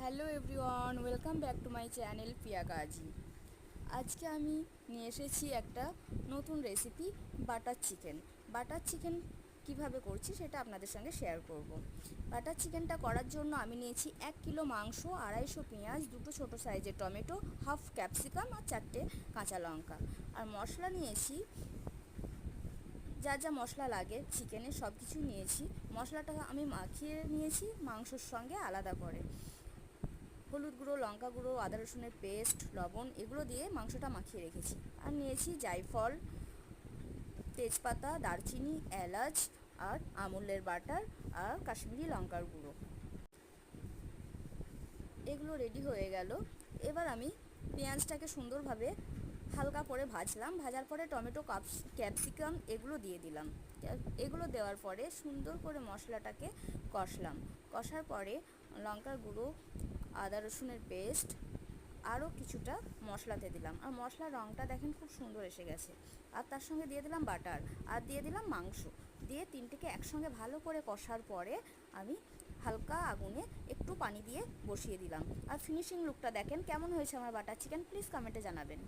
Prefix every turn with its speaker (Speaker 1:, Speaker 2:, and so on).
Speaker 1: Hello everyone, welcome back to my channel Piya Kazi. আজকে আমি নিয়ে এসেছি একটা নতুন রেসিপি, বাটার চিকেন কিভাবে করছি সেটা আপনাদের সঙ্গে শেয়ার করব। বাটার চিকেনটা করার জন্য আমি নিয়েছি 1 কিলো মাংস, 250 পেঁয়াজ, দুটো ছোটো সাইজের টমেটো, হাফ ক্যাপসিকাম আর 4টে কাঁচা লঙ্কা। আর মশলা নিয়েছি, যা যা মশলা লাগে চিকেনে সব কিছু নিয়েছি। মশলাটা আমি মাখিয়ে নিয়েছি মাংসর সঙ্গে আলাদা করে। হলুদ গুঁড়ো, লঙ্কা গুঁড়ো, আদা রসুনের পেস্ট, লবণ এগুলো দিয়ে মাংসটা মাখিয়ে রেখেছি। আর নিয়েছি জায়ফল, তেজপাতা, দারচিনি, এলাচ আর আমুলের বাটার আর কাশ্মীরি লঙ্কার গুঁড়ো। এগুলো রেডি হয়ে গেল। এবার আমি পেঁয়াজটাকে সুন্দরভাবে হালকা করে ভাজলাম। ভাজার পরে টমেটো, ক্যাপসিকাম এগুলো দিয়ে দিলাম। এগুলো দেওয়ার পরে সুন্দর করে মশলাটাকে কষার পরে লঙ্কার গুঁড়ো, আদা রসুনের পেস্ট আরও কিছুটা মশলাতে দিলাম। আর মশলার রঙটা দেখেন খুব সুন্দর এসে গেছে। আর তার সঙ্গে দিয়ে দিলাম বাটার আর দিয়ে দিলাম মাংস। দিয়ে তিনটেকে একসঙ্গে ভালো করে কষার পরে আমি হালকা আগুনে একটু পানি দিয়ে বসিয়ে দিলাম। আর ফিনিশিং লুকটা দেখেন কেমন হয়েছে আমার বাটার চিকেন, প্লিজ কমেন্টে জানাবেন।